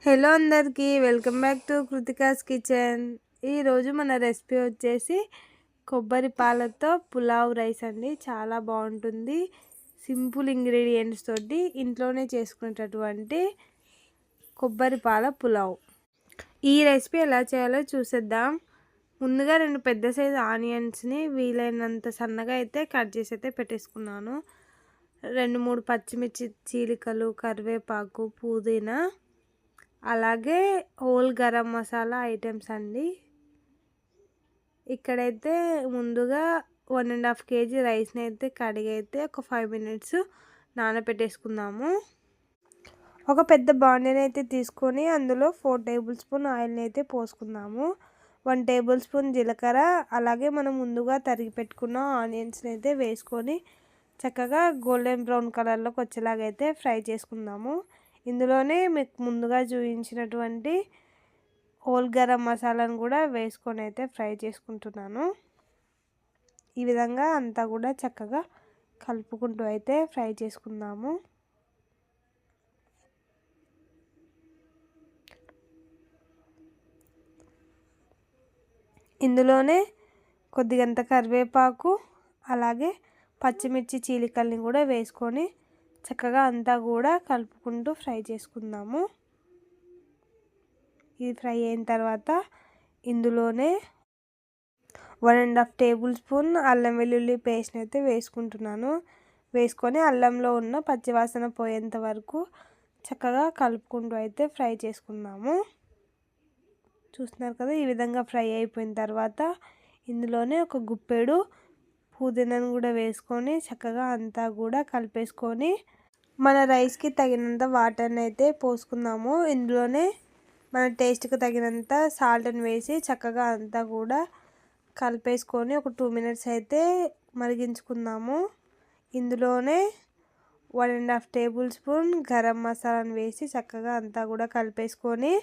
Hello అందరికీ welcome back to Kritika's kitchen. ఈరోజు మన రెసిపీ వచ్చేసి కొబ్బరి పాలతో పులావ్ రైస్ అండి. చాలా బాగుంటుంది. సింపుల్ ఇంగ్రీడియంట్స్ తోటి ఇంట్లోనే చేసుకునేటటువంటి కొబ్బరి పాల పులావ్. ఈ రెసిపీ ఎలా చేయాలో చూసేద్దాం. ముందుగా 2 పెద్ద సైజు ఆనియన్స్ని వీలైనంత సన్నగా అయితే కట్ చేసి అయితే పెట్టేసుకున్నాను. 2-3 పచ్చిమిర్చి చీలికలు, కరివేపాకు, పుదీనా, అలాగే హోల్ గరం మసాలా ఐటమ్స్ అండి. ఇక్కడైతే ముందుగా 1.5 kg రైస్ని అయితే కడిగి అయితే ఒక 5 minutes నానబెట్టేసుకుందాము. ఒక పెద్ద బాండీని అయితే తీసుకొని అందులో 4 tablespoon ఆయిల్ని అయితే పోసుకుందాము. 1 tablespoon జీలకర్ర, అలాగే మనం ముందుగా తరిగి పెట్టుకున్న ఆనియన్స్ని అయితే వేసుకొని చక్కగా గోల్డెన్ బ్రౌన్ కలర్లోకి వచ్చేలాగా అయితే ఫ్రై చేసుకుందాము. ఇందులోనే మీకు ముందుగా చూపించినటువంటి హోల్ గరం మసాలాను కూడా వేసుకొని అయితే ఫ్రై చేసుకుంటున్నాను. ఈ విధంగా అంతా కూడా చక్కగా కలుపుకుంటూ అయితే ఫ్రై చేసుకుందాము. ఇందులోనే కొద్దిగంత కరివేపాకు, అలాగే పచ్చిమిర్చి చీలికల్ని కూడా వేసుకొని చక్కగా అంతా కూడా కలుపుకుంటూ ఫ్రై చేసుకుందాము. ఇది ఫ్రై అయిన తర్వాత ఇందులోనే 1.5 tablespoon అల్లం వెల్లుల్లి పేస్ట్ని అయితే వేసుకుంటున్నాను. వేసుకొని అల్లంలో ఉన్న పచ్చివాసన పోయేంత వరకు చక్కగా కలుపుకుంటూ అయితే ఫ్రై చేసుకుందాము. చూస్తున్నారు కదా, ఈ విధంగా ఫ్రై అయిపోయిన తర్వాత ఇందులోనే ఒక గుప్పెడు పుదీనాను కూడా వేసుకొని చక్కగా అంతా కూడా కలిపేసుకొని మన రైస్కి తగినంత వాటర్ని అయితే పోసుకుందాము. ఇందులోనే మన టేస్ట్కి తగినంత సాల్ట్ని వేసి చక్కగా అంతా కూడా కలిపేసుకొని ఒక 2 minutes అయితే మరిగించుకుందాము. ఇందులోనే 1.5 tablespoon గరం మసాలాను వేసి చక్కగా అంతా కూడా కలిపేసుకొని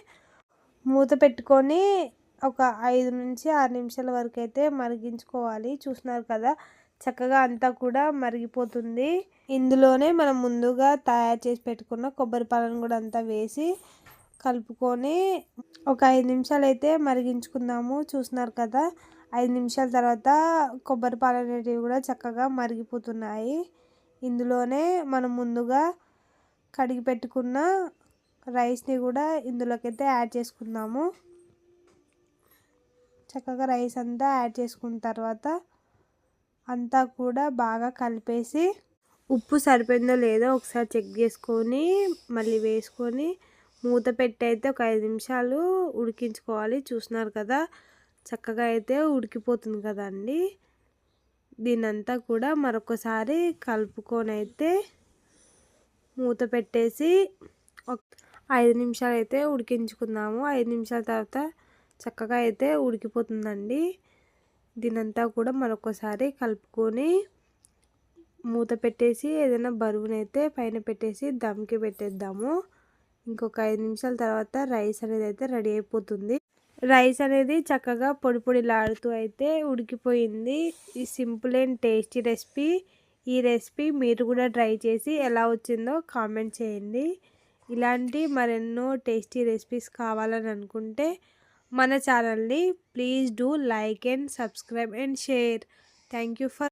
మూత పెట్టుకొని ఒక 5 నుంచి 6 నిమిషాల వరకు అయితే మరిగించుకోవాలి. చూస్తున్నారు కదా, చక్కగా అంతా కూడా మరిగిపోతుంది. ఇందులోనే మనం ముందుగా తయారు చేసి పెట్టుకున్న కొబ్బరి పాలను కూడా అంతా వేసి కలుపుకొని ఒక 5 నిమిషాలు అయితే మరిగించుకుందాము. చూస్తున్నారు కదా, 5 నిమిషాల తర్వాత కొబ్బరి పాలు అనేటివి కూడా చక్కగా మరిగిపోతున్నాయి. ఇందులోనే మనం ముందుగా కడిగి పెట్టుకున్న రైస్ని కూడా ఇందులోకి అయితే యాడ్ చేసుకుందాము. చక్కగా రైస్ అంతా యాడ్ చేసుకున్న తర్వాత అంతా కూడా బాగా కలిపేసి ఉప్పు సరిపోయిందో లేదో ఒకసారి చెక్ చేసుకొని మళ్ళీ వేసుకొని మూత పెట్టి అయితే ఒక 5 నిమిషాలు ఉడికించుకోవాలి. చూస్తున్నారు కదా, చక్కగా అయితే ఉడికిపోతుంది కదండి. దీనంతా కూడా మరొకసారి కలుపుకొని అయితే మూత పెట్టేసి 5 నిమిషాలు అయితే ఉడికించుకుందాము. 5 నిమిషాల తర్వాత చక్కగా అయితే ఉడికిపోతుందండి. దీనంతా కూడా మరొకసారి కలుపుకొని మూత పెట్టేసి ఏదైనా బరువునైతే పైన పెట్టేసి దమ్కి పెట్టేద్దాము. ఇంకొక 5 నిమిషాల తర్వాత రైస్ అనేది అయితే రెడీ అయిపోతుంది. రైస్ అనేది చక్కగా పొడి పొడిలాడుతూ అయితే ఉడికిపోయింది. ఈ సింపుల్ అండ్ టేస్టీ రెసిపీ. ఈ రెసిపీ మీరు కూడా ట్రై చేసి ఎలా వచ్చిందో కామెంట్ చేయండి. ఇలాంటి మరెన్నో టేస్టీ రెసిపీస్ కావాలని అనుకుంటే మన ఛానల్ని please do like and subscribe and share. Thank you for